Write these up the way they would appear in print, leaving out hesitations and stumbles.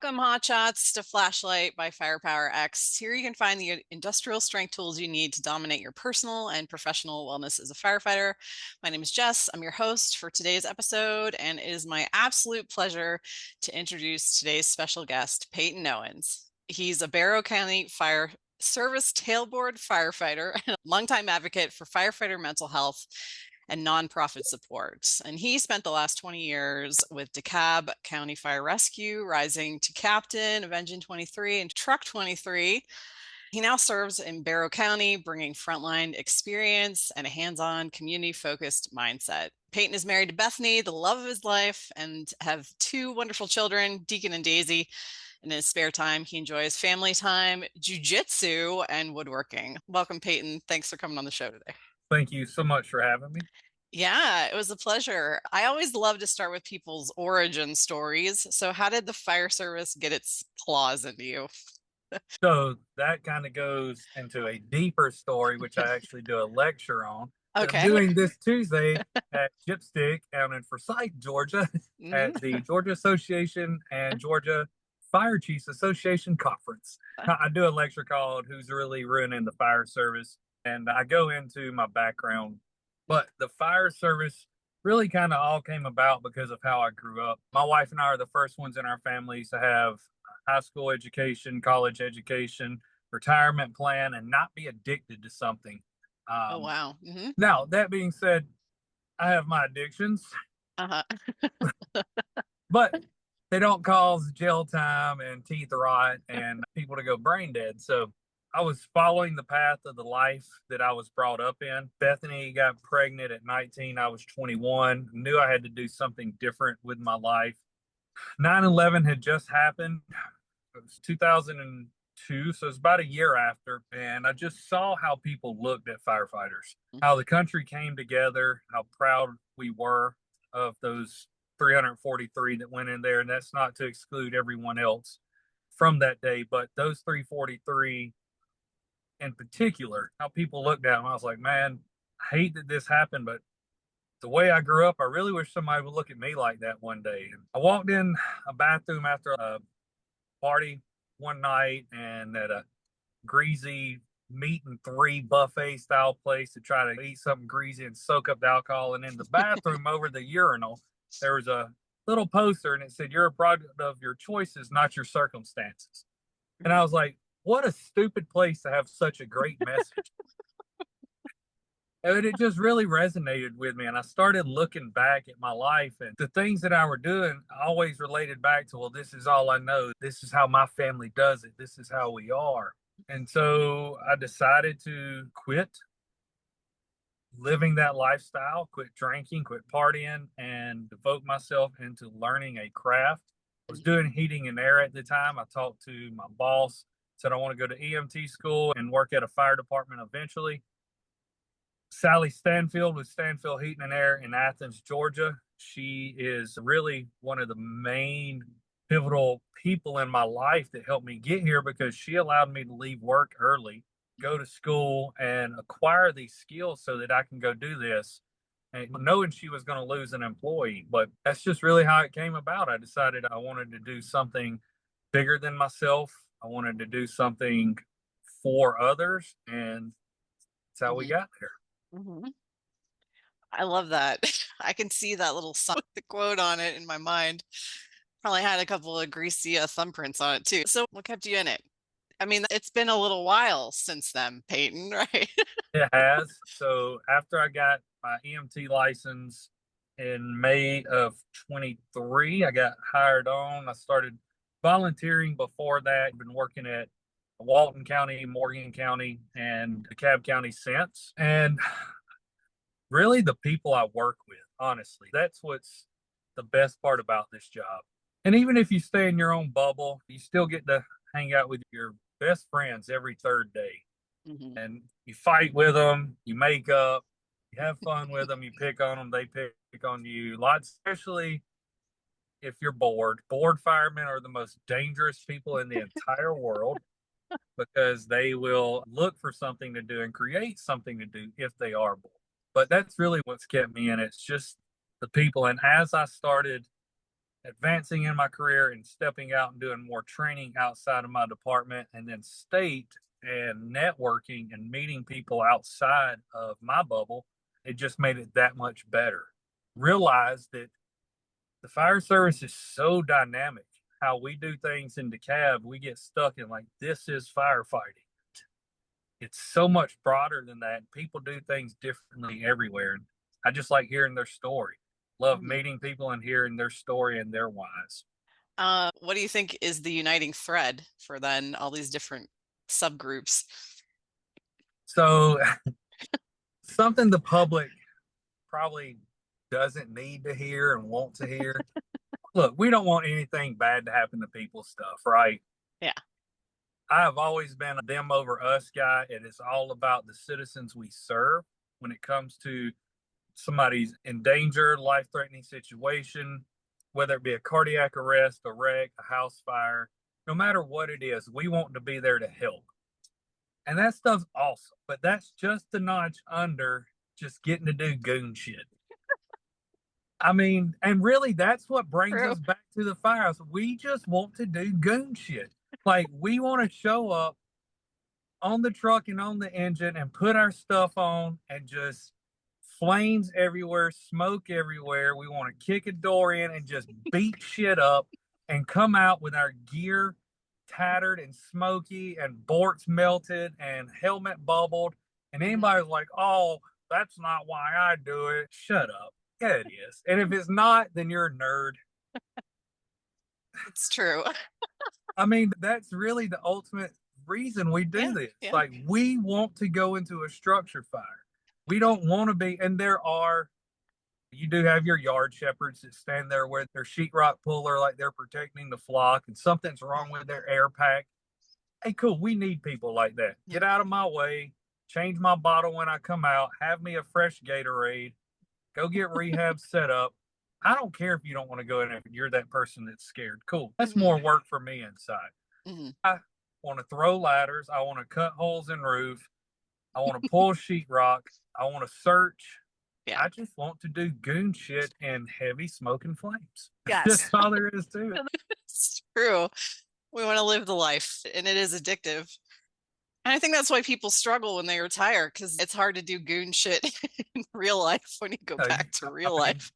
Welcome, Hotshots, to Flashlight by Firepower X. Here you can find the industrial strength tools you need to dominate your personal and professional wellness as a firefighter. My name is Jess. I'm your host for today's episode, and it is my absolute pleasure to introduce today's special guest, Payton Owens. He's a Barrow County Fire Service tailboard firefighter and a longtime advocate for firefighter mental health and nonprofit support. And he spent the last 20 years with DeKalb County Fire Rescue, rising to captain of Engine 23 and Truck 23. He now serves in Barrow County, bringing frontline experience and a hands-on, community-focused mindset. Payton is married to Bethany, the love of his life, and have two wonderful children, Deacon and Daisy. And in his spare time, he enjoys family time, jiu-jitsu, and woodworking. Welcome, Payton. Thanks for coming on the show today. Thank you so much for having me. Yeah, it was a pleasure. I always love to start with people's origin stories. So how did the fire service get its claws into you? So that kind of goes into a deeper story, which I actually do a lecture on. That I'm Okay. doing this Tuesday at Gypstick out in Forsyth, Georgia, at the Georgia Association and Georgia Fire Chiefs Association Conference. I do a lecture called Who's Really Ruining the Fire Service, and I go into my background. But the fire service really kind of all came about because of how I grew up. My wife and I are the first ones in our families to have high school education, college education, retirement plan, and not be addicted to something. Oh, wow. Now, that being said, I have my addictions, Uh-huh. but they don't cause jail time and teeth rot and people to go brain dead. So I was following the path of the life that I was brought up in. Bethany got pregnant at 19. I was 21. Knew I had to do something different with my life. 9/11 had just happened. It was 2002, so it's about a year after. And I just saw how people looked at firefighters, how the country came together, how proud we were of those 343 that went in there. And that's not to exclude everyone else from that day, but those 343 in particular, how people looked at them. I was like, man, I hate that this happened, but the way I grew up, I really wish somebody would look at me like that one day. And I walked in a bathroom after a party one night and at a greasy meat and three buffet style place to try to eat something greasy and soak up the alcohol. And in the bathroom over the urinal, there was a little poster and it said, "You're a product of your choices, not your circumstances." And I was like, what a stupid place to have such a great message. And it just really resonated with me. And I started looking back at my life and the things that I were doing, I always related back to, well, this is all I know. This is how my family does it. This is how we are. And so I decided to quit living that lifestyle, quit drinking, quit partying, and devote myself into learning a craft. I was doing heating and air at the time. I talked to my boss, said I want to go to EMT school and work at a fire department eventually. Sally Stanfield with Stanfield Heating and Air in Athens, Georgia. She is really one of the main pivotal people in my life that helped me get here because she allowed me to leave work early, go to school, and acquire these skills so that I can go do this. And knowing she was going to lose an employee, but that's just really how it came about. I decided I wanted to do something bigger than myself. I wanted to do something for others, and that's how we got there. I love that. I can see that little sign with the quote on it in my mind. Probably had a couple of greasy thumbprints on it too. So what kept you in it? I mean, it's been a little while since then, Payton, right? It has. So after I got my EMT license in May of 23, I got hired on. I started volunteering before that. I've been working at Walton County, Morgan County, and DeKalb County since. And really the people I work with, honestly, that's what's the best part about this job. And even if you stay in your own bubble, you still get to hang out with your best friends every third day. And you fight with them, you make up, you have fun with them, you pick on them, they pick on you. Lots, especially if you're bored. Bored firemen are the most dangerous people in the entire world because they will look for something to do and create something to do if they are bored. But that's really what's kept me in it. It's just the people. And as I started advancing in my career and stepping out and doing more training outside of my department, and then state and networking and meeting people outside of my bubble, it just made it that much better. Realize that the fire service is so dynamic. How we do things in DeKalb, we get stuck in like, this is firefighting. It's so much broader than that. People do things differently everywhere. And I just like hearing their story. Love meeting people and hearing their story and their whys. What do you think is the uniting thread for then all these different subgroups? So something the public probably doesn't need to hear and want to hear. Look, we don't want anything bad to happen to people stuff, right? Yeah. I have always been a them over us guy. It is all about the citizens we serve when it comes to somebody's in danger, life-threatening situation, whether it be a cardiac arrest, a wreck, a house fire, no matter what it is, we want to be there to help. And that stuff's awesome, but that's just a notch under just getting to do goon shit. I mean, and really that's what brings us back to the firehouse. We just want to do goon shit. Like, we want to show up on the truck and on the engine and put our stuff on and just flames everywhere, smoke everywhere. We want to kick a door in and just beat shit up and come out with our gear tattered and smoky and borts melted and helmet bubbled. And anybody's like, oh, that's not why I do it. Shut up. Yeah, it is. And if it's not, then you're a nerd. It's true. I mean, that's really the ultimate reason we do this. Yeah. Like, we want to go into a structure fire. We don't want to be, and you do have your yard shepherds that stand there with their sheetrock puller, like they're protecting the flock, and something's wrong with their air pack. Hey, cool. We need people like that. Get out of my way. Change my bottle when I come out. Have me a fresh Gatorade. Go get rehab set up. I don't care if you don't want to go in if you're that person that's scared. Cool. That's more work for me inside. I want to throw ladders. I want to cut holes in roof. I want to pull sheetrock. I want to search. Yeah. I just want to do goon shit and heavy smoke and flames. Yes. That's all there is to it. It's true. We want to live the life, and it is addictive. And I think that's why people struggle when they retire, because it's hard to do goon shit in real life when you go back to real life.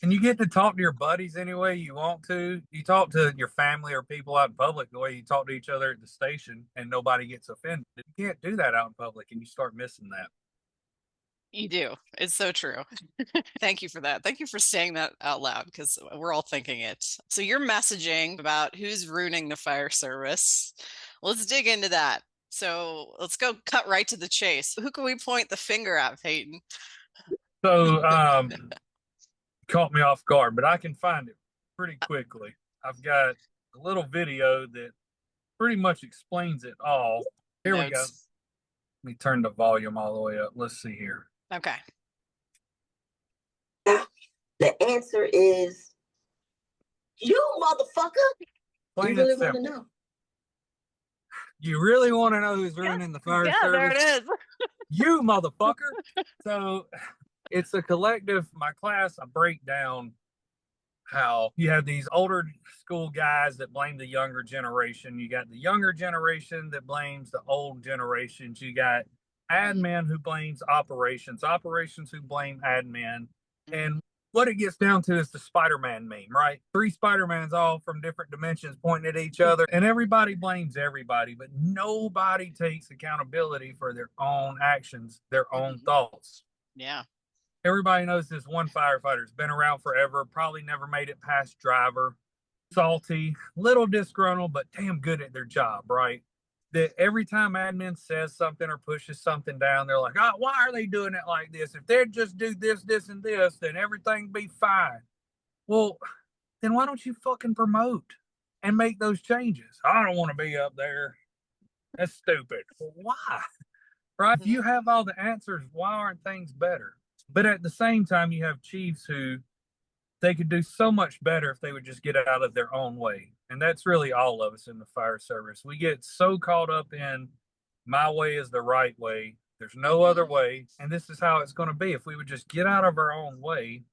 And you get to talk to your buddies any way you want to. You talk to your family or people out in public the way you talk to each other at the station, and nobody gets offended. You can't do that out in public, and you start missing that. You do. It's so true. Thank you for that. Thank you for saying that out loud, because we're all thinking it. So you're messaging about who's ruining the fire service. Let's dig into that. So let's go cut right to the chase. Who can we point the finger at, Payton? So, caught me off guard, but I can find it pretty quickly. I've got a little video that pretty much explains it all. Here we go. Let me turn the volume all the way up. Let's see here. Okay. The answer is you, motherfucker. Plain and simple. You really want to know who's ruining the fire service? Yeah, there it is. You, motherfucker. So it's a collective. My class, I break down how you have these older school guys that blame the younger generation. You got the younger generation that blames the old generations. You got admin who blames operations who blame admin. And what it gets down to is the Spider-Man meme, right? 3 Spider-Mans all from different dimensions pointing at each other, and everybody blames everybody, but nobody takes accountability for their own actions, their own thoughts. Yeah. Everybody knows this one firefighter's been around forever, probably never made it past driver, salty, little disgruntled, but damn good at their job, right? That every time admin says something or pushes something down, they're like, oh, why are they doing it like this? If they'd just do this, this, and this, then everything be fine. Well, then why don't you fucking promote and make those changes? I don't want to be up there. That's stupid. Well, why? Right? If you have all the answers, why aren't things better? But at the same time, you have chiefs who they could do so much better if they would just get out of their own way. And that's really all of us in the fire service. We get so caught up in my way is the right way. There's no other way. And this is how it's going to be. If we would just get out of our own way,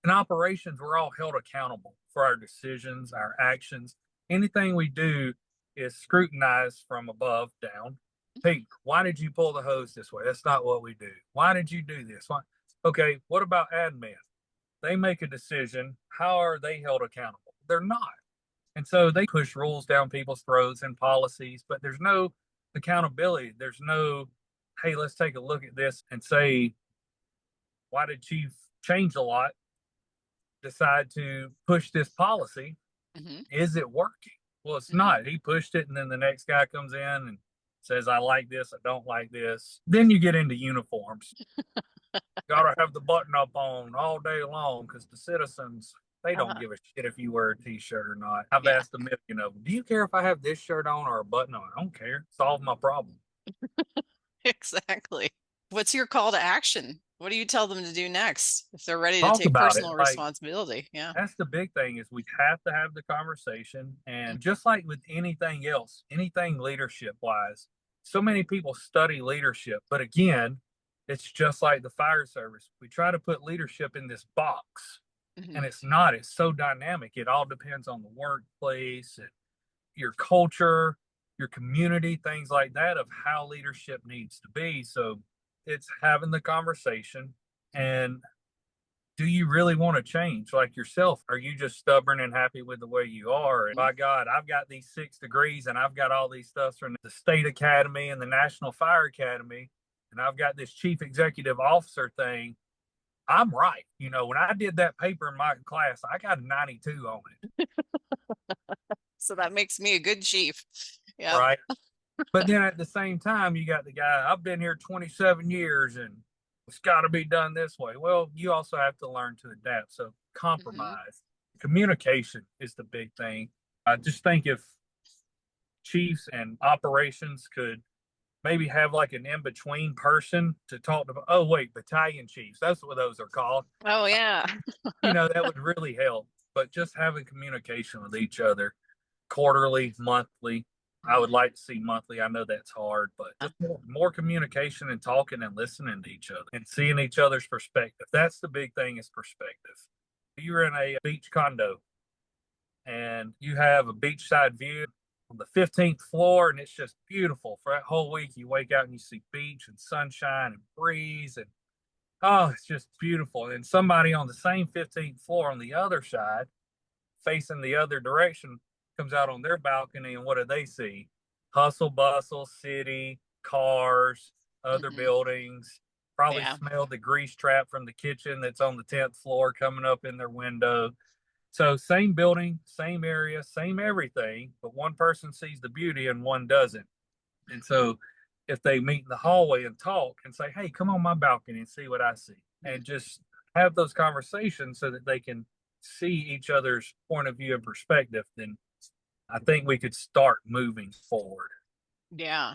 In operations, we're all held accountable for our decisions, our actions. Anything we do is scrutinized from above down. Hey, why did you pull the hose this way? That's not what we do. Why did you do this? Why? Okay, what about admin? They make a decision. How are they held accountable? They're not. And so they push rules down people's throats and policies, but there's no accountability. There's no, hey, let's take a look at this and say, why did Chief Change a Lot decide to push this policy? Mm-hmm. Is it working? Well, it's not. He pushed it, and then the next guy comes in and says, I like this, I don't like this. Then you get into uniforms. Gotta have the button up on all day long because the citizens, they don't give a shit if you wear a t-shirt or not. I've asked a million of them, do you care if I have this shirt on or a button on? I don't care. Solve my problem. Exactly. What's your call to action? What do you tell them to do next if they're ready to Talk take about personal it. responsibility? Yeah. That's the big thing is we have to have the conversation. And just like with anything else, anything leadership wise, so many people study leadership. But again, it's just like the fire service. We try to put leadership in this box and it's not. It's so dynamic. It all depends on the workplace and your culture, your community, things like that of how leadership needs to be. So it's having the conversation and do you really want to change like yourself? Are you just stubborn and happy with the way you are? And by God, I've got these 6 degrees and I've got all these stuff from the State Academy and the National Fire Academy. And I've got this chief executive officer thing. I'm right. You know, when I did that paper in my class, I got a 92 on it. So that makes me a good chief. Yeah. Right. But then at the same time, you got the guy, I've been here 27 years and it's got to be done this way. Well, you also have to learn to adapt. So compromise. Communication is the big thing. I just think if chiefs and operations could maybe have like an in-between person to talk to, oh, wait, battalion chiefs. That's what those are called. Oh, yeah. You know, that would really help. But just having communication with each other quarterly, monthly. I would like to see monthly. I know that's hard, but just more communication and talking and listening to each other and seeing each other's perspective. That's the big thing is perspective. You're in a beach condo and you have a beachside view on the 15th floor and it's just beautiful. For that whole week, you wake out and you see beach and sunshine and breeze and oh, it's just beautiful. And somebody on the same 15th floor on the other side, facing the other direction, comes out on their balcony and what do they see? Hustle bustle, city, cars, other buildings, probably smell the grease trap from the kitchen that's on the 10th floor coming up in their window. So same building, same area, same everything, but one person sees the beauty and one doesn't. And so if they meet in the hallway and talk and say, hey, come on my balcony and see what I see, and just have those conversations so that they can see each other's point of view and perspective, then I think we could start moving forward. Yeah.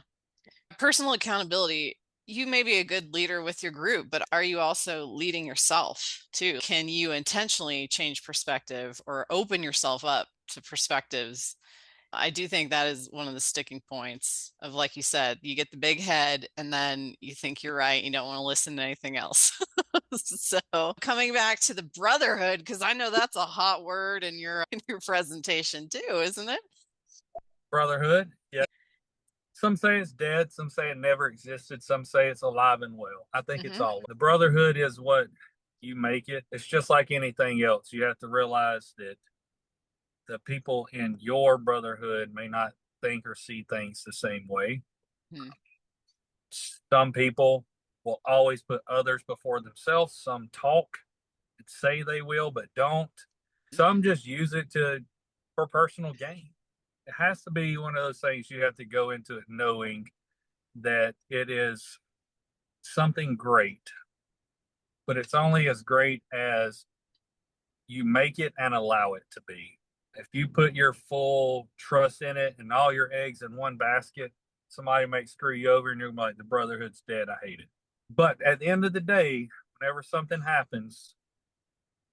Personal accountability. You may be a good leader with your group, but are you also leading yourself too? Can you intentionally change perspective or open yourself up to perspectives? I do think that is one of the sticking points of, like you said, you get the big head and then you think you're right. You don't want to listen to anything else. So coming back to the brotherhood, because I know that's a hot word in your presentation too, isn't it? Brotherhood. Yeah. Some say it's dead. Some say it never existed. Some say it's alive and well. I think it's all. The brotherhood is what you make it. It's just like anything else. You have to realize that the people in your brotherhood may not think or see things the same way. Some people will always put others before themselves. Some talk and say they will, but don't. Some just use it for personal gain. It has to be one of those things you have to go into it knowing that it is something great, but it's only as great as you make it and allow it to be. If you put your full trust in it and all your eggs in one basket, somebody might screw you over and you're like, the brotherhood's dead. I hate it. But at the end of the day, whenever something happens,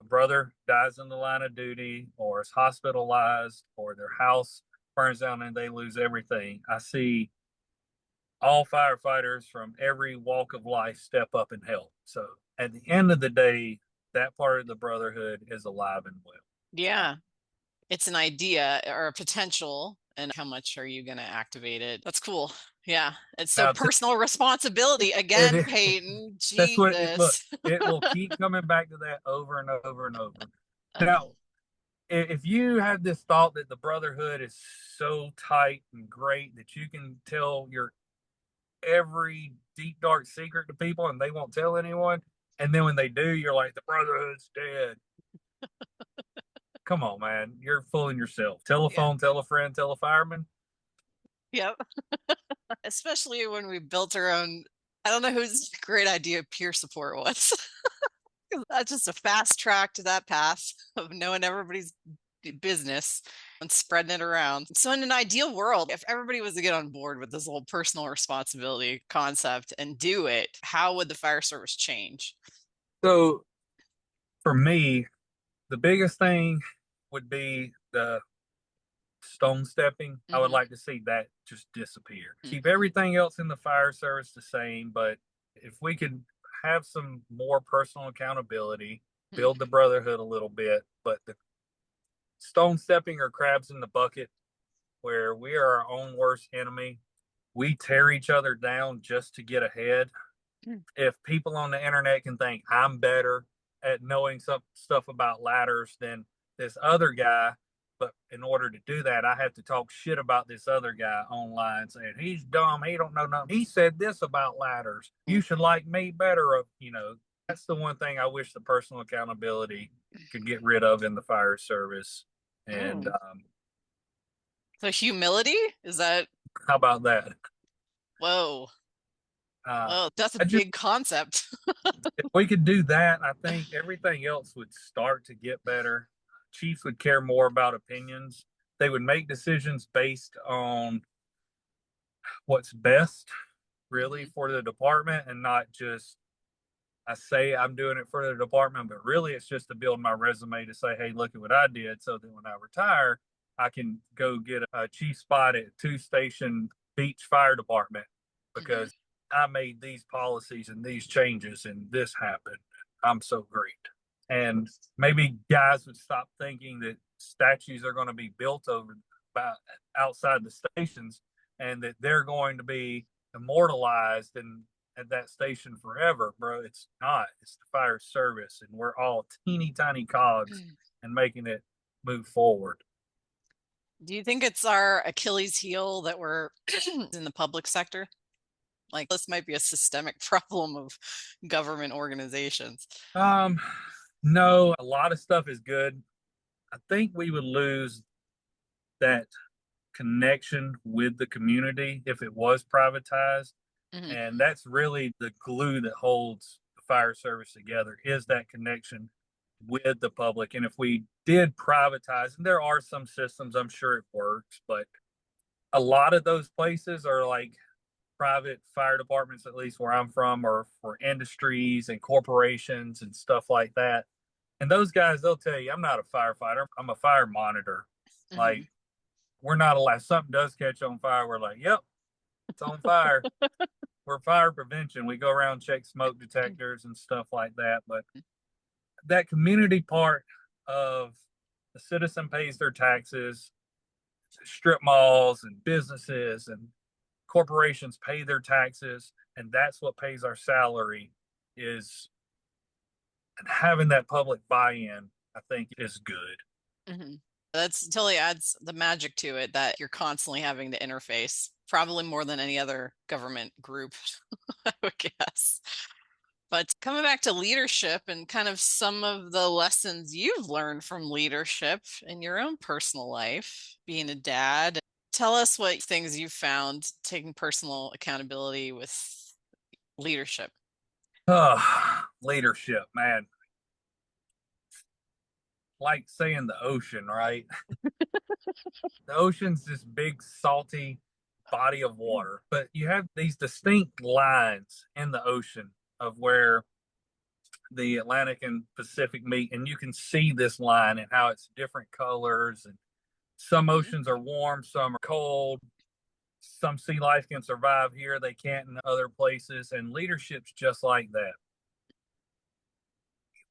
a brother dies in the line of duty or is hospitalized or their house burns down and they lose everything, I see all firefighters from every walk of life step up and help. So at the end of the day, that part of the Brotherhood is alive and well. Yeah. It's an idea or a potential, and how much are you going to activate it? That's cool. Yeah. It's so Now, personal responsibility again, Payton. that's what it look. Jesus. It will keep coming back to that over and over and over. Now, if you have this thought that the Brotherhood is so tight and great that you can tell your every deep dark secret to people and they won't tell anyone, and then when they do, you're like, the Brotherhood's dead. Come on, man, you're fooling yourself. Telephone, tell a friend, tell a fireman. Yep. Especially when we built our own. I don't know whose great idea peer support was. That's just a fast track to that path of knowing everybody's business and spreading it around. So in an ideal world, if everybody was to get on board with this whole personal responsibility concept and do it, how would the fire service change? So for me, the biggest thing would be the stone stepping. I would like to see that just disappear. Keep everything else in the fire service the same, but if we could have some more personal accountability, build the Brotherhood a little bit, but the stone stepping or crabs in the bucket where we are our own worst enemy. We tear each other down just to get ahead. If people on the internet can think I'm better at knowing some stuff about ladders than this other guy, but in order to do that, I have to talk shit about this other guy online saying he's dumb, he don't know nothing. He said this about ladders. You should like me better. That's the one thing I wish the personal accountability could get rid of in the fire service. And so humility, is that? How about that? Whoa. Well, that's a big concept. If we could do that, I think everything else would start to get better. Chiefs would care more about opinions. They would make decisions based on what's best, really, for the department, and not just, I say I'm doing it for the department, but really it's just to build my resume to say, hey, look at what I did, so that when I retire, I can go get a chief spot at 2-station beach fire department because I made these policies and these changes and this happened. I'm so great. And maybe guys would stop thinking that statues are going to be built over outside the stations and that they're going to be immortalized and at that station forever, bro. It's not. It's the fire service, and we're all teeny tiny cogs and making it move forward. Do you think it's our Achilles heel that we're in the public sector? Like, this might be a systemic problem of government organizations. No, a lot of stuff is good. I think we would lose that connection with the community if it was privatized. And that's really the glue that holds the fire service together, is that connection with the public. And if we did privatize, and there are some systems, I'm sure it works, but a lot of those places are like private fire departments, at least where I'm from, or for industries and corporations and stuff like that. And those guys, they'll tell you, I'm not a firefighter, I'm a fire monitor. Like, we're not allowed, something does catch on fire, we're like, yep, it's on fire. We're fire prevention. We go around, check smoke detectors and stuff like that. But that community part of the citizen pays their taxes, strip malls and businesses and corporations pay their taxes, and that's what pays our salary, is, and having that public buy-in, I think, is good. That's totally adds the magic to it, that you're constantly having to interface, probably more than any other government group, I would guess. But coming back to leadership and kind of some of the lessons you've learned from leadership in your own personal life, being a dad, tell us what things you've found taking personal accountability with leadership. Leadership, man. Like saying the ocean, right? The ocean's this big, salty body of water, but you have these distinct lines in the ocean of where the Atlantic and Pacific meet, and you can see this line and how it's different colors, and some oceans are warm, some are cold, some sea life can survive here, they can't in other places, and leadership's just like that.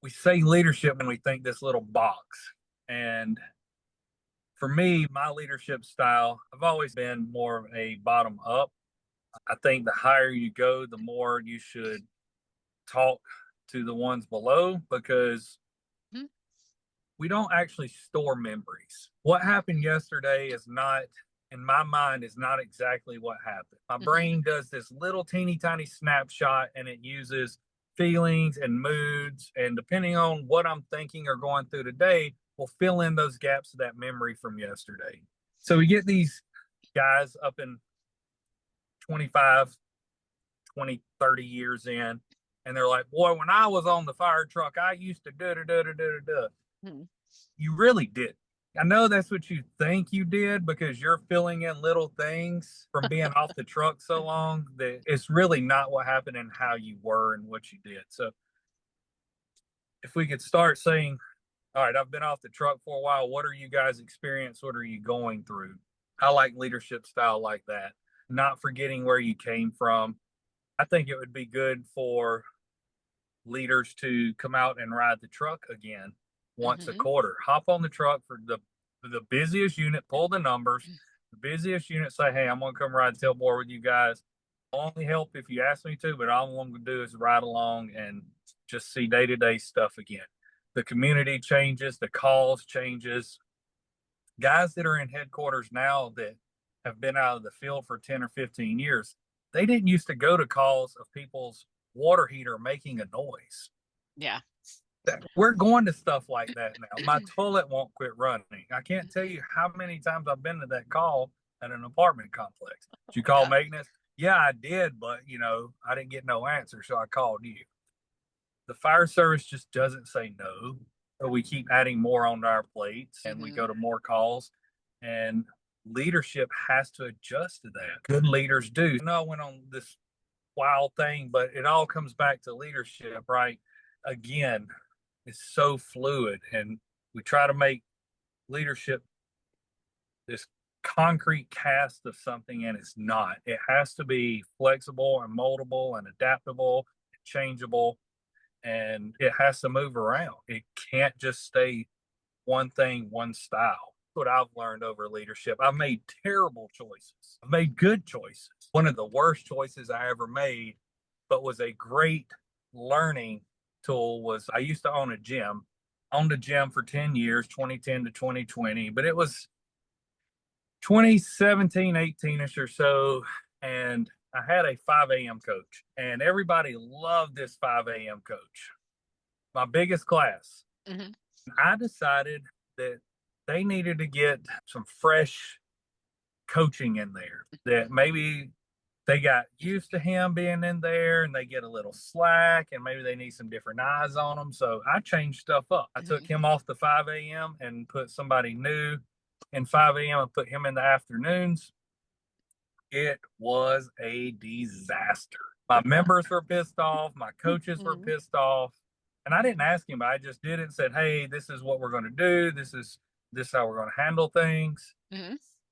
we say leadership and we think this little box. And for me, my leadership style, I've always been more of a bottom up. I think the higher you go, the more you should talk to the ones below, because we don't actually store memories. What happened yesterday is not, in my mind, is not exactly what happened. My brain does this little teeny tiny snapshot, and it uses feelings and moods, and depending on what I'm thinking or going through today, will fill in those gaps of that memory from yesterday. So we get these guys up in 25, 20, 30 years in, and they're like, boy, when I was on the fire truck, I used to da da da da da da. You really did. I know that's what you think you did because you're filling in little things from being off the truck so long that it's really not what happened and how you were and what you did. So if we could start saying, all right, I've been off the truck for a while. What are you guys experiencing? What are you going through? I like leadership style like that, not forgetting where you came from. I think it would be good for leaders to come out and ride the truck again once a quarter. Hop on the truck for the busiest unit, pull the numbers. The busiest unit say, hey, I'm going to come ride tailboard with you guys. I'll only help if you ask me to, but all I'm going to do is ride along and just see day-to-day stuff again. The community changes, the calls changes. Guys that are in headquarters now that have been out of the field for 10 or 15 years, they didn't used to go to calls of people's water heater making a noise. Yeah. We're going to stuff like that now. My toilet won't quit running. I can't tell you how many times I've been to that call at an apartment complex. Did you call maintenance? Yeah, I did, but I didn't get no answer, so I called you. The fire service just doesn't say no. So we keep adding more onto our plates, and we go to more calls, and leadership has to adjust to that. Good leaders do. I went on this wild thing, but it all comes back to leadership, right? Again, it's so fluid, and we try to make leadership this concrete cast of something, and it's not. It has to be flexible and moldable and adaptable and changeable, and it has to move around. It can't just stay one thing, one style. What I've learned over leadership, I've made terrible choices. I've made good choices. One of the worst choices I ever made, but was a great learning tool, was I used to own a gym. Owned a gym for 10 years, 2010 to 2020, but it was 2017, 18ish or so, and I had a 5 a.m. coach, and everybody loved this 5 a.m. coach. My biggest class. I decided that they needed to get some fresh coaching in there, that maybe they got used to him being in there and they get a little slack, and maybe they need some different eyes on them. So I changed stuff up. I took him off the 5 a.m. and put somebody new in 5 a.m. and put him in the afternoons. It was a disaster. My members were pissed off. My coaches were pissed off. And I didn't ask him, but I just did it and said, hey, this is what we're going to do. This is how we're going to handle things.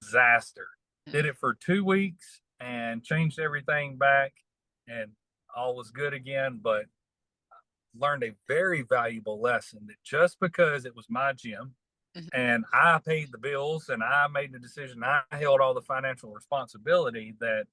Disaster. Did it for 2 weeks and changed everything back, and all was good again. But learned a very valuable lesson that just because it was my gym and I paid the bills and I made the decision, I held all the financial responsibility, that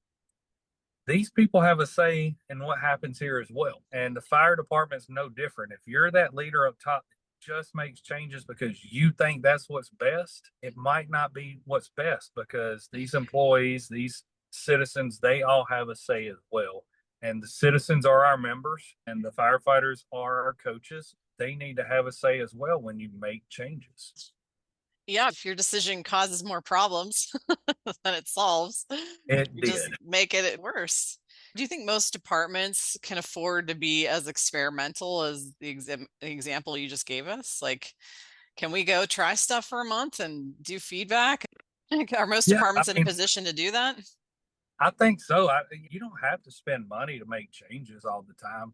these people have a say in what happens here as well. And the fire department's no different. If you're that leader up top that just makes changes because you think that's what's best, it might not be what's best, because these employees, these citizens, they all have a say as well. And the citizens are our members, and the firefighters are our coaches. They need to have a say as well when you make changes. Yeah, if your decision causes more problems than it solves, you just make it worse. Do you think most departments can afford to be as experimental as the example you just gave us? Like, can we go try stuff for a month and do feedback? Are most departments in a position to do that? I think so. You don't have to spend money to make changes all the time.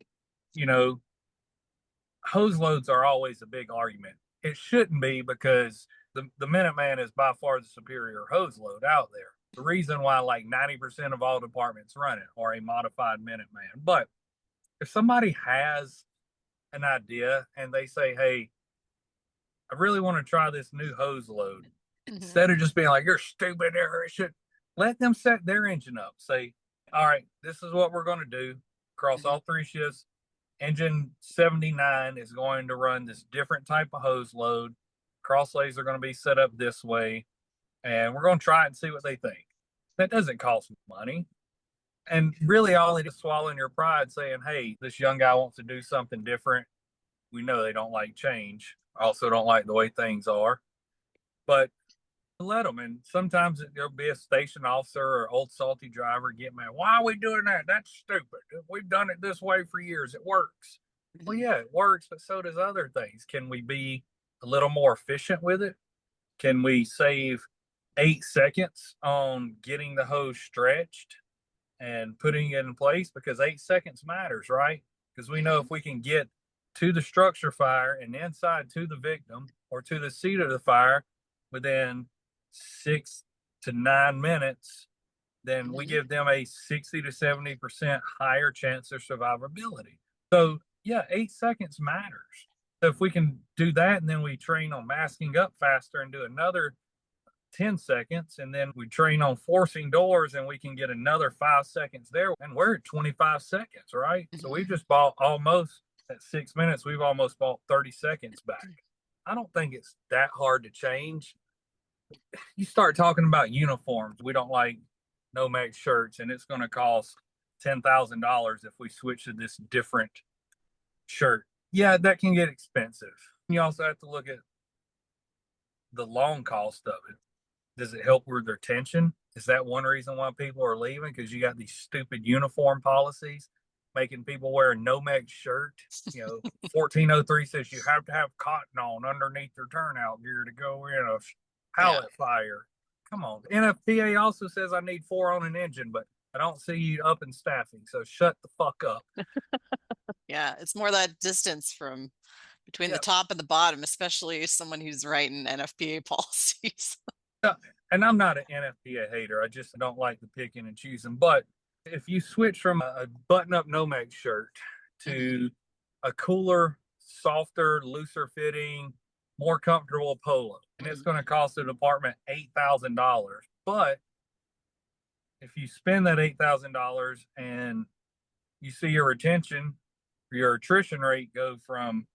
Hose loads are always a big argument. It shouldn't be, because the Minuteman is by far the superior hose load out there. The reason why like 90% of all departments run it are a modified Minuteman. But if somebody has an idea and they say, hey, I really want to try this new hose load. Instead of just being like, you're stupid, it should let them set their engine up. Say, all right, this is what we're going to do across all 3 shifts. Engine 79 is going to run this different type of hose load. Cross lays are going to be set up this way. And we're going to try it and see what they think. That doesn't cost money. And really all it is swallowing your pride saying, hey, this young guy wants to do something different. We know they don't like change. Also don't like the way things are. But let them. And sometimes there'll be a station officer or old salty driver get mad. Why are we doing that? That's stupid. We've done it this way for years. It works. Well, yeah, it works, but so does other things. Can we be a little more efficient with it? Can we save 8 seconds on getting the hose stretched and putting it in place? Because 8 seconds matters, right? Because we know if we can get to the structure fire and inside to the victim or to the seat of the fire within 6 to 9 minutes, then we give them a 60 to 70% higher chance of survivability. So yeah, 8 seconds matters. So if we can do that and then we train on masking up faster and do another 10 seconds, and then we train on forcing doors and we can get another 5 seconds there, and we're at 25 seconds, right? So we just bought almost at 6 minutes, we've almost bought 30 seconds back. I don't think it's that hard to change. You start talking about uniforms. We don't like no-make shirts, and it's going to cost $10,000 if we switch to this different shirt. Yeah, that can get expensive. You also have to look at the long cost of it. Does it help with retention? Is that one reason why people are leaving? Because you got these stupid uniform policies making people wear a no-make shirt. 1403 says you have to have cotton on underneath your turnout gear to go in a pallet fire. Come on. NFPA also says I need 4 on an engine, but I don't see you up in staffing. So shut the fuck up. Yeah, it's more that distance from between the top and the bottom, especially someone who's writing NFPA policies. And I'm not an NFPA hater. I just don't like the picking and choosing. But if you switch from a button-up no-make shirt to a cooler, softer, looser fitting, more comfortable polo, and it's going to cost the department $8,000. But if you spend that $8,000 and you see your retention, your attrition rate go from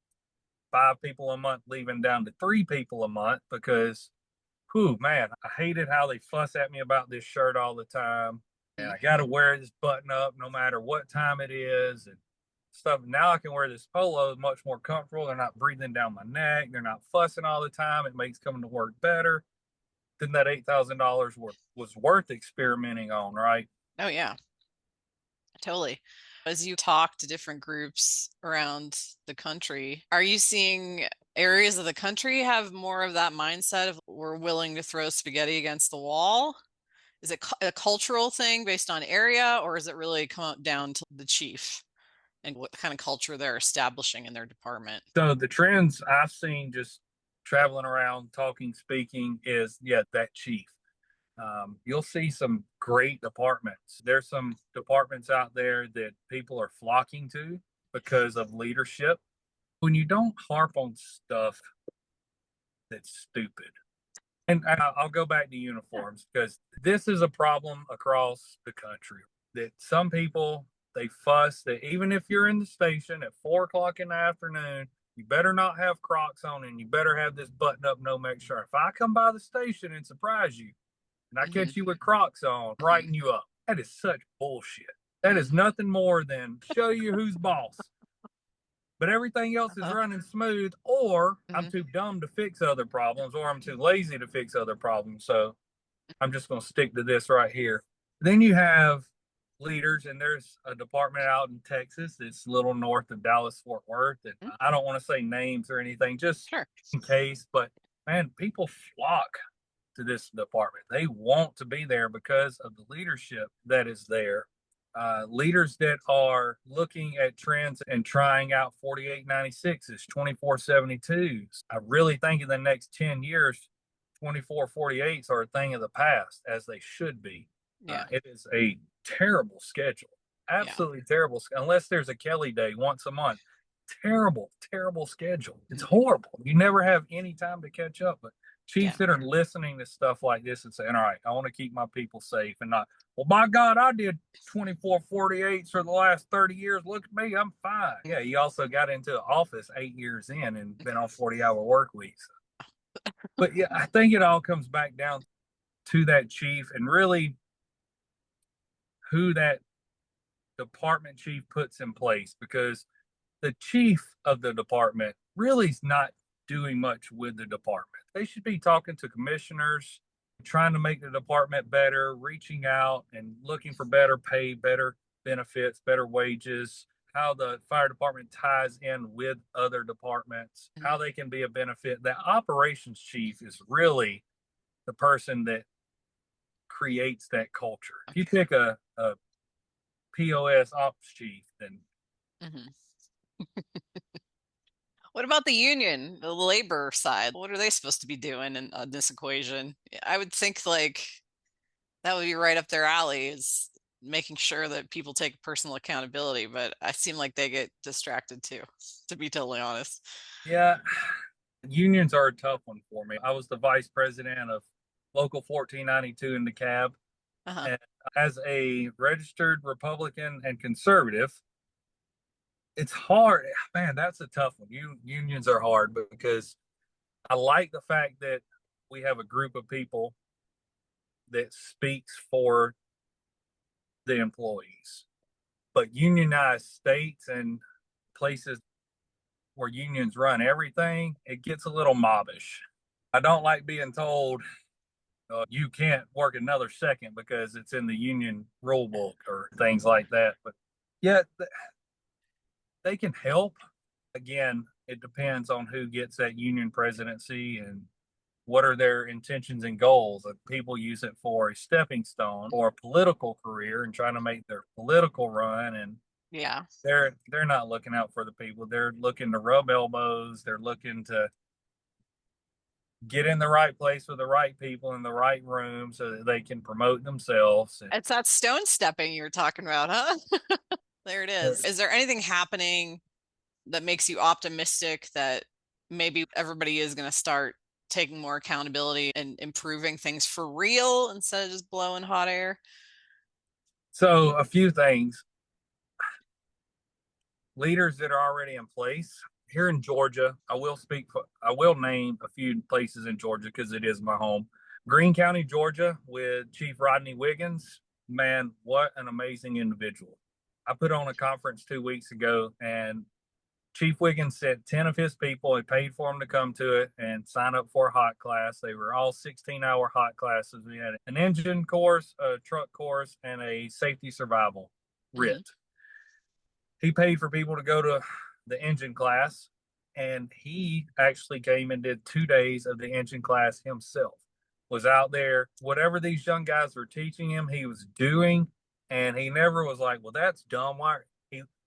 5 people a month leaving down to 3 people a month because, man, I hated how they fuss at me about this shirt all the time. And I got to wear this button up no matter what time it is and stuff. Now I can wear this polo much more comfortable. They're not breathing down my neck. They're not fussing all the time. It makes coming to work better. Then that $8,000 was worth experimenting on, right? Oh, yeah. Totally. As you talk to different groups around the country, are you seeing areas of the country have more of that mindset of we're willing to throw spaghetti against the wall? Is it a cultural thing based on area, or is it really come down to the chief and what kind of culture they're establishing in their department? So the trends I've seen just traveling around, talking, speaking is, that chief. You'll see some great departments. There's some departments out there that people are flocking to because of leadership. When you don't harp on stuff that's stupid, and I'll go back to uniforms because this is a problem across the country that some people, they fuss that even if you're in the station at 4 o'clock in the afternoon, you better not have Crocs on and you better have this button up no-make shirt. If I come by the station and surprise you and I catch you with Crocs on, writing you up, that is such bullshit. That is nothing more than show you who's boss. But everything else is running smooth, or I'm too dumb to fix other problems, or I'm too lazy to fix other problems. So I'm just going to stick to this right here. Then you have leaders, and there's a department out in Texas that's a little north of Dallas, Fort Worth. And I don't want to say names or anything, just in case. But man, people flock to this department. They want to be there because of the leadership that is there. Leaders that are looking at trends and trying out 4896s, 2472s. I really think in the next 10 years, 2448s are a thing of the past, as they should be. It is a terrible schedule, absolutely terrible, unless there's a Kelly day once a month. terrible, terrible schedule. It's horrible. You never have any time to catch up. But chiefs that are listening to stuff like this and saying, all right, I want to keep my people safe and not, well, by God, I did 24/48s for the last 30 years. Look at me, I'm fine. Yeah, you also got into the office 8 years in and been on 40-hour work weeks. But yeah, I think it all comes back down to that chief and really who that department chief puts in place, because the chief of the department really is not doing much with the department. They should be talking to commissioners, trying to make the department better, reaching out and looking for better pay, better benefits, better wages, how the fire department ties in with other departments, how they can be a benefit. The operations chief is really the person that creates that culture. If you pick a POS ops chief, then What about the union, the labor side? What are they supposed to be doing in this equation? I would think like that would be right up their alley, is making sure that people take personal accountability, but I seem like they get distracted too, to be totally honest. yeah, unions are a tough one for me. I was the vice president of Local 1492 in DeKalb. And as a registered Republican and conservative, it's hard. Man, that's a tough one. Unions are hard because I like the fact that we have a group of people that speaks for the employees. But unionized states and places where unions run everything, it gets a little mobbish. I don't like being told you can't work another second because it's in the union rule book or things like that. But yeah, they can help. Again, it depends on who gets that union presidency and what are their intentions and goals. If people use it for a stepping stone or a political career and trying to make their political run, and they're not looking out for the people. They're looking to rub elbows. They're looking to get in the right place with the right people in the right room so that they can promote themselves. It's that stone stepping you're talking about, huh? There it is. Is there anything happening that makes you optimistic that maybe everybody is going to start taking more accountability and improving things for real instead of just blowing hot air? So a few things. Leaders that are already in place here in Georgia. I will name a few places in Georgia because it is my home. Greene County, Georgia, with Chief Rodney Wiggins. Man, what an amazing individual. I put on a conference 2 weeks ago, and Chief Wiggins sent 10 of his people. He paid for them to come to it and sign up for a hot class. They were all 16-hour hot classes. We had an engine course, a truck course, and a safety survival RIT. He paid for people to go to the engine class, and he actually came and did 2 days of the engine class himself. Was out there, whatever these young guys were teaching him, he was doing, and he never was like, well, that's dumb. Why?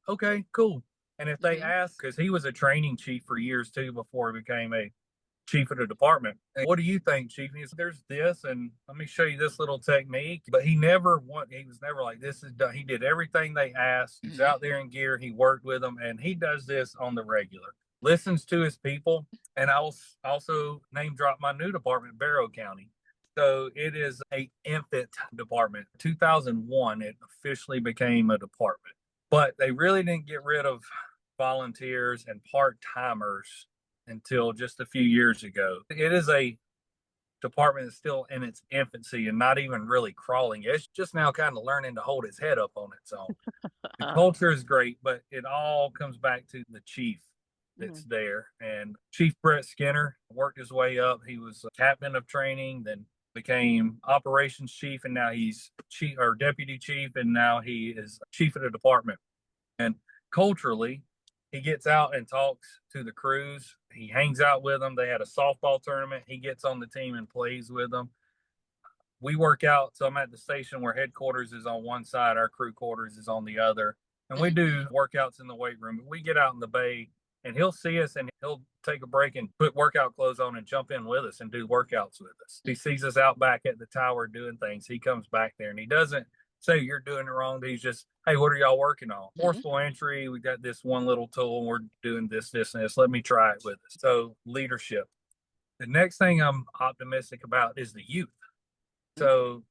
Okay, cool. And if they ask, because he was a training chief for years too before he became a chief of the department. And what do you think, chief? And he said, there's this, and let me show you this little technique. But he was never like, this is done. He did everything they asked. He's out there in gear. He worked with them, and he does this on the regular. Listens to his people. And I'll also name drop my new department, Barrow County. So it is an infant department. 2001, it officially became a department. But they really didn't get rid of volunteers and part-timers until just a few years ago. It is a department that's still in its infancy and not even really crawling. It's just now kind of learning to hold its head up on its own. The culture is great, but it all comes back to the chief that's there. And Chief Brett Skinner worked his way up. He was a captain of training, then became operations chief, and now he's chief or deputy chief, and now he is chief of the department. And culturally, he gets out and talks to the crews. He hangs out with them. They had a softball tournament. He gets on the team and plays with them. We work out. So I'm at the station where headquarters is on one side, our crew quarters is on the other. And we do workouts in the weight room. We get out in the bay, and he'll see us, and he'll take a break and put workout clothes on and jump in with us and do workouts with us. He sees us out back at the tower doing things. He comes back there, and he doesn't say you're doing it wrong. He's just, hey, what are y'all working on? Mhm. Forceful entry. We got this one little tool and we're doing this, and this. Let me try it with us. So leadership. The next thing I'm optimistic about is the youth. So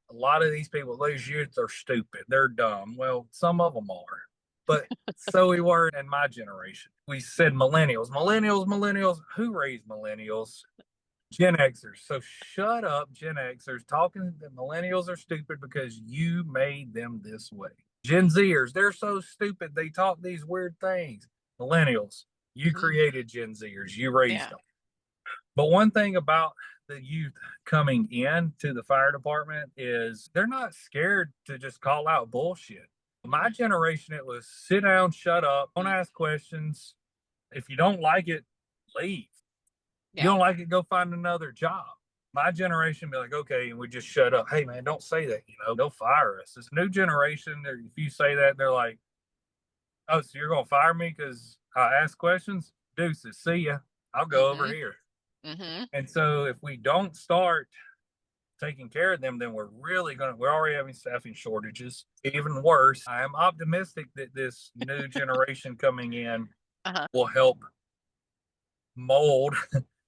a lot of these people, those youth are stupid. They're dumb. Well, some of them are. But so we were in my generation. We said millennials, millennials, millennials. Who raised millennials? Gen Xers. So shut up, Gen Xers, talking that millennials are stupid because you made them this way. Gen Zers, they're so stupid. They talk these weird things. Millennials, you created Gen Zers. You raised them. But one thing about the youth coming in to the fire department is they're not scared to just call out bullshit. My generation, it was sit down, shut up, don't ask questions. If you don't like it, leave. You don't like it, go find another job. My generation be like, okay, and we just shut up. Hey man, don't say that. They'll fire us. This new generation, if you say that, they're like, oh, so you're gonna fire me because I ask questions? Deuces, see ya. I'll go over here. And so if we don't start taking care of them, then we're already having staffing shortages. Even worse, I am optimistic that this new generation coming in will help mold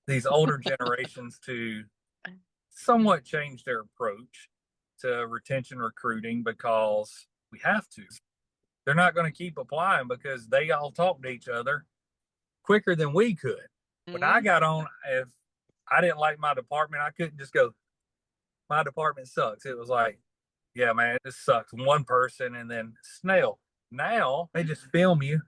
these older generations to somewhat change their approach to retention recruiting, because we have to. They're not going to keep applying because they all talk to each other quicker than we could. When I got on, if I didn't like my department, I couldn't just go, my department sucks. It was like, yeah, man, this sucks. One person and then snail. Now they just film you,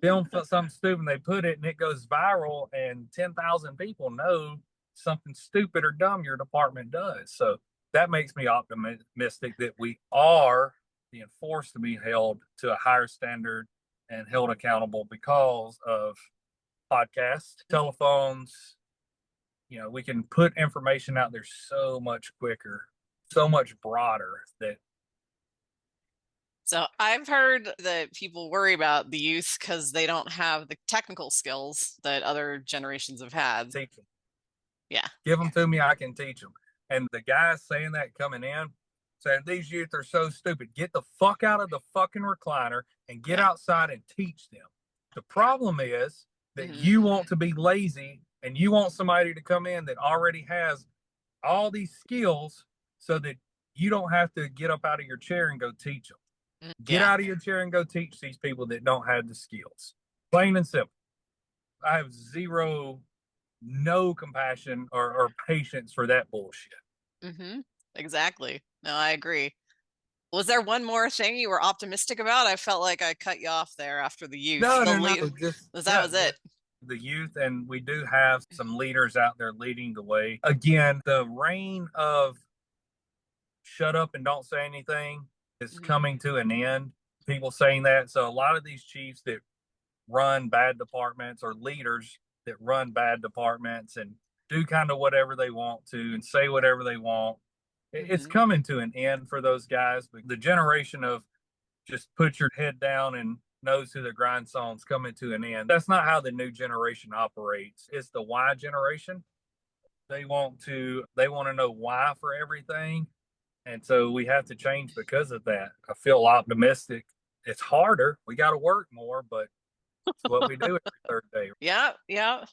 film something stupid, and they put it and it goes viral, and 10,000 people know something stupid or dumb your department does. So that makes me optimistic that we are being forced to be held to a higher standard and held accountable because of podcasts, telephones. We can put information out there so much quicker, so much broader that. So I've heard that people worry about the youth because they don't have the technical skills that other generations have had. Teach them. Yeah. Give them to me, I can teach them. And the guys saying that coming in, saying these youth are so stupid, get the fuck out of the fucking recliner and get outside and teach them. The problem is that you want to be lazy and you want somebody to come in that already has all these skills so that you don't have to get up out of your chair and go teach them. Get out of your chair and go teach these people that don't have the skills. Plain and simple. I have no compassion or patience for that bullshit. Exactly. No, I agree. Was there one more thing you were optimistic about? I felt like I cut you off there after the youth. No. That was it. The youth, and we do have some leaders out there leading the way. Again, the reign of shut up and don't say anything is coming to an end. People saying that. So a lot of these chiefs that run bad departments or leaders that run bad departments and do kind of whatever they want to and say whatever they want, it's coming to an end for those guys. But the generation of just put your head down and nose to the grindstone's coming to an end. That's not how the new generation operates. It's the why generation. They want to know why for everything. And so we have to change because of that. I feel optimistic. It's harder. We got to work more, but it's what we do every third day. Yeah.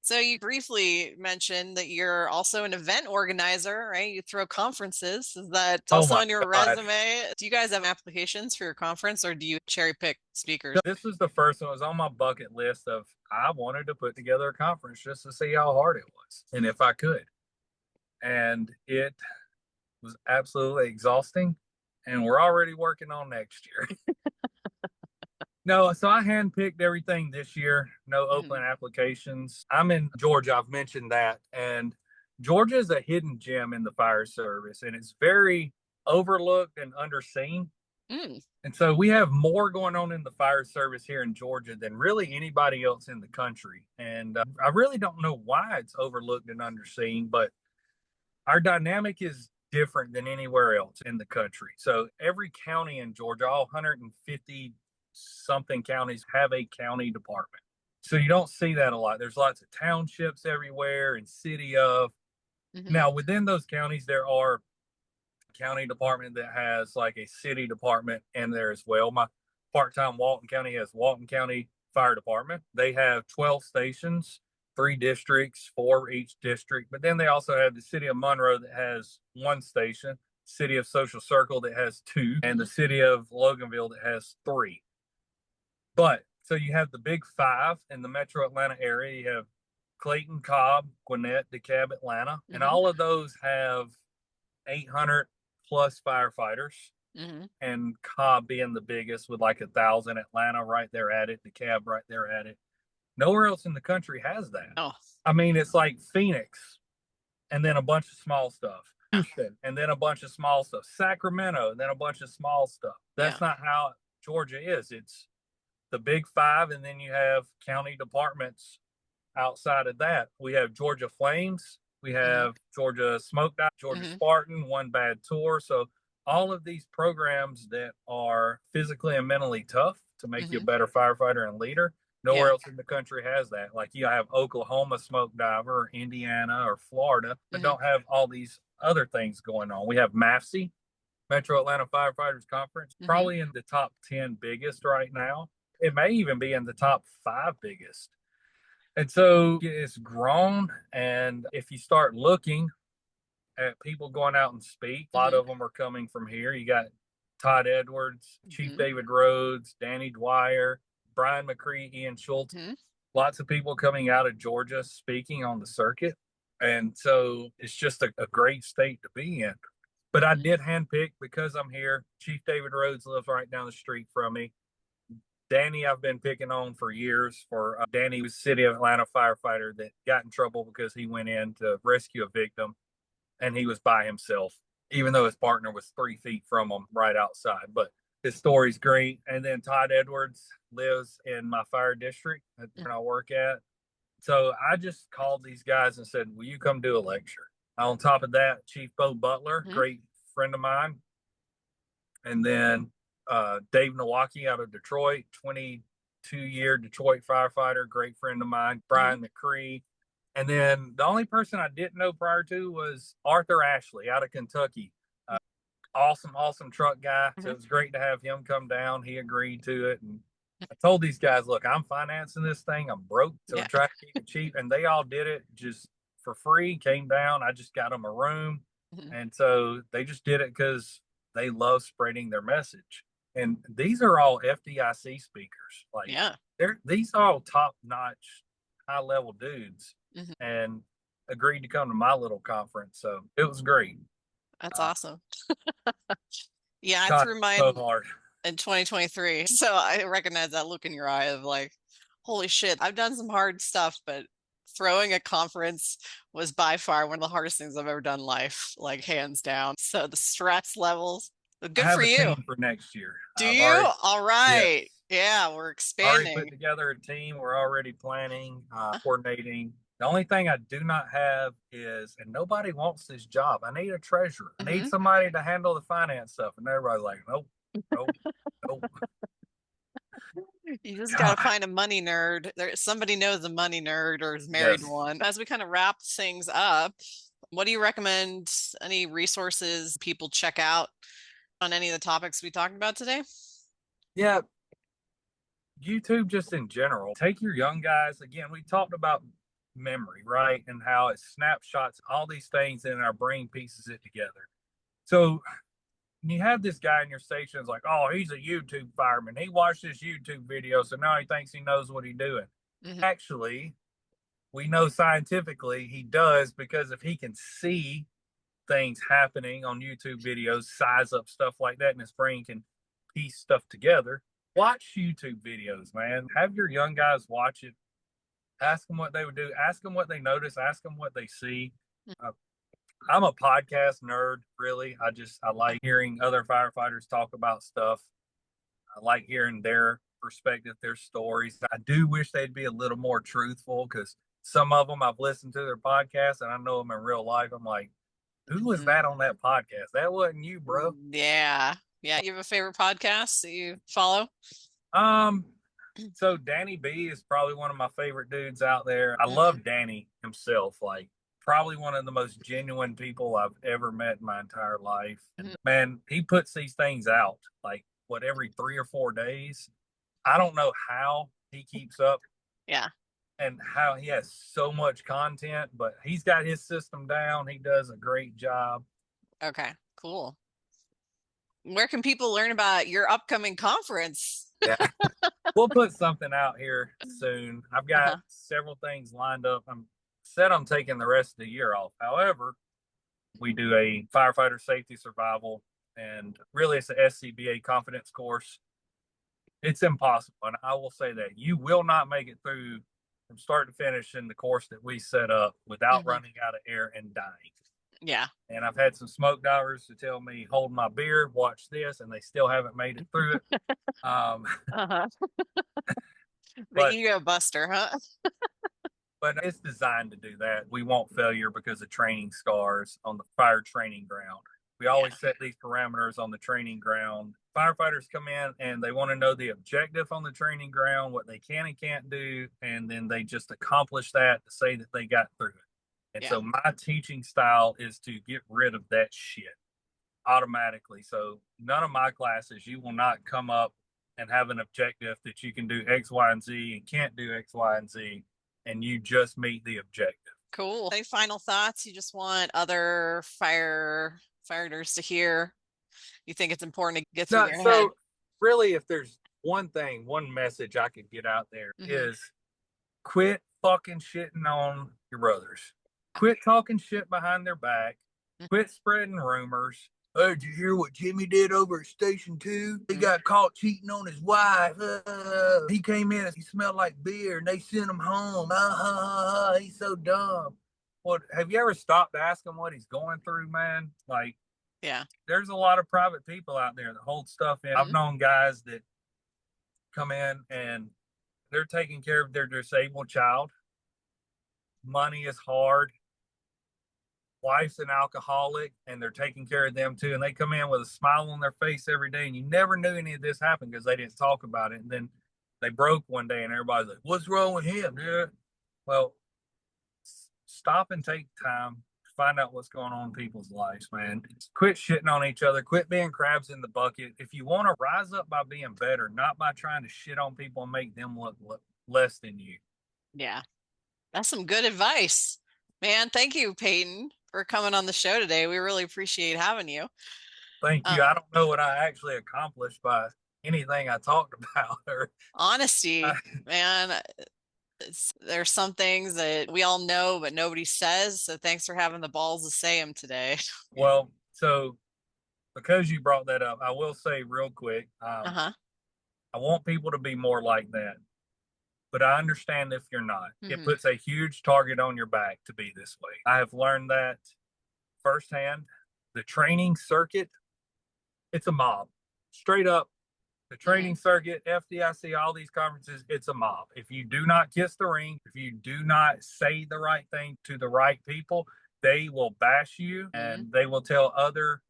So you briefly mentioned that you're also an event organizer, right? You throw conferences. Is that also on your resume? Do you guys have applications for your conference, or do you cherry pick speakers? This was the first one. It was on my bucket list of I wanted to put together a conference just to see how hard it was and if I could. And it was absolutely exhausting. And we're already working on next year. No, so I handpicked everything this year. No open applications. I'm in Georgia. I've mentioned that. And Georgia is a hidden gem in the fire service, and it's very overlooked and underseen. And so we have more going on in the fire service here in Georgia than really anybody else in the country. And I really don't know why it's overlooked and underseen, but our dynamic is different than anywhere else in the country. So every county in Georgia, all 150 something counties, have a county department. So you don't see that a lot. There's lots of townships everywhere and city of. Now within those counties, there are county department that has like a city department in there as well. My part-time Walton County has Walton County Fire Department. They have 12 stations, 3 districts, 4 each district. But then they also have the city of Monroe that has 1 station, city of Social Circle that has 2, and the city of Loganville that has 3. But so you have the big 5 in the metro Atlanta area. You have Clayton, Cobb, Gwinnett, DeKalb, Atlanta, and all of those have 800 plus firefighters. And Cobb being the biggest with like 1,000, Atlanta right there at it, DeKalb right there at it. Nowhere else in the country has that. Oh, I mean, it's like Phoenix and then a bunch of small stuff. Houston and then a bunch of small stuff. Sacramento and then a bunch of small stuff. That's not how Georgia is. It's the big 5, and then you have county departments outside of that. We have Georgia Flames. We have Georgia Smoke Dive, Georgia Spartan, One Bad Tour. So all of these programs that are physically and mentally tough to make you a better firefighter and leader. Nowhere else in the country has that. Like you have Oklahoma Smoke Diver, or Indiana, or Florida, but don't have all these other things going on. We have MAFC, Metro Atlanta Firefighters Conference, probably in the top 10 biggest right now. It may even be in the top 5 biggest. And so it's grown. And if you start looking at people going out and speak, a lot of them are coming from here. You got Todd Edwards, Chief David Rhodes, Danny Dwyer, Brian McCree, Ian Schultz. Lots of people coming out of Georgia speaking on the circuit. And so it's just a great state to be in. But I did handpick because I'm here. Chief David Rhodes lives right down the street from me. Danny, I've been picking on for years. Danny was City of Atlanta firefighter that got in trouble because he went in to rescue a victim and he was by himself, even though his partner was 3 feet from him right outside. But his story's great. And then Todd Edwards lives in my fire district that I work at. So I just called these guys and said, will you come do a lecture? On top of that, Chief Bo Butler, great friend of mine. And then Dave Nowacki out of Detroit, 22-year Detroit firefighter, great friend of mine, Brian McCree. And then the only person I didn't know prior to was Arthur Ashley out of Kentucky. Awesome truck guy. So it was great to have him come down. He agreed to it. And I told these guys, look, I'm financing this thing. I'm broke. So try to keep it cheap. And they all did it just for free, came down. I just got them a room. And so they just did it because they love spreading their message. And these are all FDIC speakers. Like, these are all top-notch, high-level dudes, and agreed to come to my little conference. So it was great. That's awesome. I threw mine so hard in 2023. So I recognize that look in your eye of like, holy shit, I've done some hard stuff, but throwing a conference was by far one of the hardest things I've ever done in life, like hands down. So the stress levels, good for you. I have a team for next year. Do you? All right. Yes. Yeah, we're expanding. Already put together a team. We're already planning, coordinating. The only thing I do not have is, and nobody wants this job, I need a treasurer. I need somebody to handle the finance stuff. And everybody's like, nope. You just got to find a money nerd. Somebody knows a money nerd or is married one. As we kind of wrap things up, what do you recommend? Any resources people check out on any of the topics we talked about today? Yeah. YouTube just in general. Take your young guys. Again, we talked about memory, right? And how it snapshots all these things and our brain pieces it together. So you have this guy in your station is like, oh, he's a YouTube fireman. He watched this YouTube video, so now he thinks he knows what he's doing. Actually, we know scientifically he does, because if he can see things happening on YouTube videos, size up stuff like that, and his brain can piece stuff together. Watch YouTube videos, man. Have your young guys watch it. Ask them what they would do. Ask them what they notice. Ask them what they see. I'm a podcast nerd, really. I like hearing other firefighters talk about stuff. I like hearing their perspective, their stories. I do wish they'd be a little more truthful, because some of them I've listened to their podcasts and I know them in real life. I'm like, who was that on that podcast? That wasn't you, bro. Yeah. Yeah. You have a favorite podcast that you follow? So Danny B is probably one of my favorite dudes out there. I love Danny himself. Like, probably one of the most genuine people I've ever met in my entire life. And man, he puts these things out like every 3 or 4 days. I don't know how he keeps up. Yeah. And how he has so much content, but he's got his system down. He does a great job. Okay, cool. Where can people learn about your upcoming conference? Yeah. We'll put something out here soon. I've got several things lined up. I'm taking the rest of the year off. However, we do a firefighter safety survival, and really it's a SCBA confidence course. It's impossible. And I will say that you will not make it through from start to finish in the course that we set up without running out of air and dying. Yeah. And I've had some smoke divers to tell me, hold my beer, watch this, and they still haven't made it through it. The ego buster, huh? But it's designed to do that. We won't failure because of training scars on the fire training ground. We always set these parameters on the training ground. Firefighters come in and they want to know the objective on the training ground, what they can and can't do, and then they just accomplish that to say that they got through it. And so my teaching style is to get rid of that shit automatically. So none of my classes, you will not come up and have an objective that you can do X, Y, and Z and can't do X, Y, and Z, and you just meet the objective. Cool. Any final thoughts you just want other firefighters to hear? You think it's important to get through their head? Really, if there's one message I could get out there is quit fucking shitting on your brothers. Quit talking shit behind their back. Quit spreading rumors. Oh, did you hear what Jimmy did over at Station 2? He got caught cheating on his wife. He came in and he smelled like beer and they sent him home. He's so dumb. Well, have you ever stopped to ask him what he's going through, man? Like, there's a lot of private people out there that hold stuff in. I've known guys that come in and they're taking care of their disabled child. Money is hard. Wife's an alcoholic and they're taking care of them too. And they come in with a smile on their face every day. And you never knew any of this happened because they didn't talk about it. And then they broke one day and everybody's like, what's wrong with him, dude? Well, stop and take time to find out what's going on in people's lives, man. Quit shitting on each other. Quit being crabs in the bucket. If you want to rise up by being better, not by trying to shit on people and make them look less than you. Yeah. That's some good advice, man. Thank you, Payton, for coming on the show today. We really appreciate having you. Thank you. I don't know what I actually accomplished by anything I talked about. Honesty, man. There's some things that we all know, but nobody says. So thanks for having the balls to say them today. Well, so because you brought that up, I will say real quick, I want people to be more like that. But I understand if you're not. It puts a huge target on your back to be this way. I have learned that firsthand. The training circuit, it's a mob. Straight up, the training circuit, FDIC, all these conferences, it's a mob. If you do not kiss the ring, if you do not say the right thing to the right people, they will bash you and they will tell other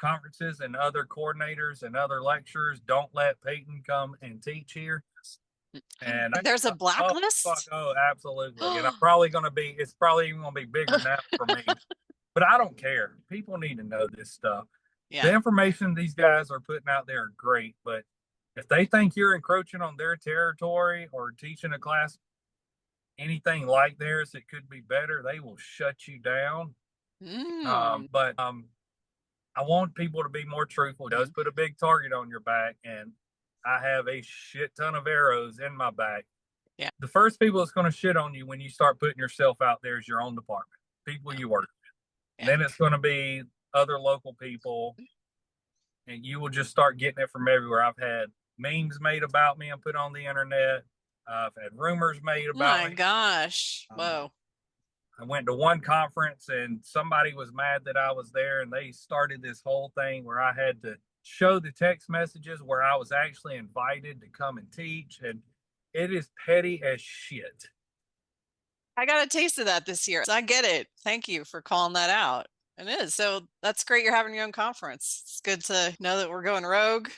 conferences and other coordinators and other lecturers, don't let Payton come and teach here. And there's a blacklist. Oh, absolutely. And it's probably even gonna be bigger now for me. But I don't care. People need to know this stuff. The information these guys are putting out there are great, but if they think you're encroaching on their territory or teaching a class anything like theirs that could be better, they will shut you down. But I want people to be more truthful. It does put a big target on your back, and I have a shit ton of arrows in my back. Yeah. The first people that's going to shit on you when you start putting yourself out there is your own department, people you work with. Then it's going to be other local people, and you will just start getting it from everywhere. I've had memes made about me and put on the internet. I've had rumors made about me. My gosh. Whoa. I went to one conference and somebody was mad that I was there, and they started this whole thing where I had to show the text messages where I was actually invited to come and teach, and it is petty as shit. I got a taste of that this year. So I get it. Thank you for calling that out. It is. So that's great. You're having your own conference. It's good to know that we're going rogue,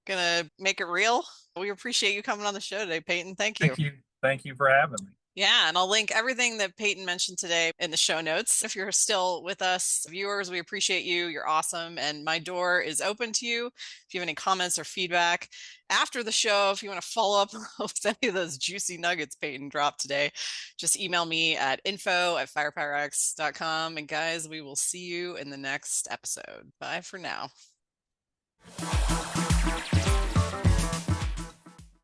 gonna make it real. We appreciate you coming on the show today, Payton. Thank you. Thank you for having me. Yeah, and I'll link everything that Payton mentioned today in the show notes. If you're still with us, viewers, we appreciate you. You're awesome. And my door is open to you. If you have any comments or feedback after the show, if you want to follow up with any of those juicy nuggets Payton dropped today, just email me at info@firepowerx.com. And guys, we will see you in the next episode. Bye for now.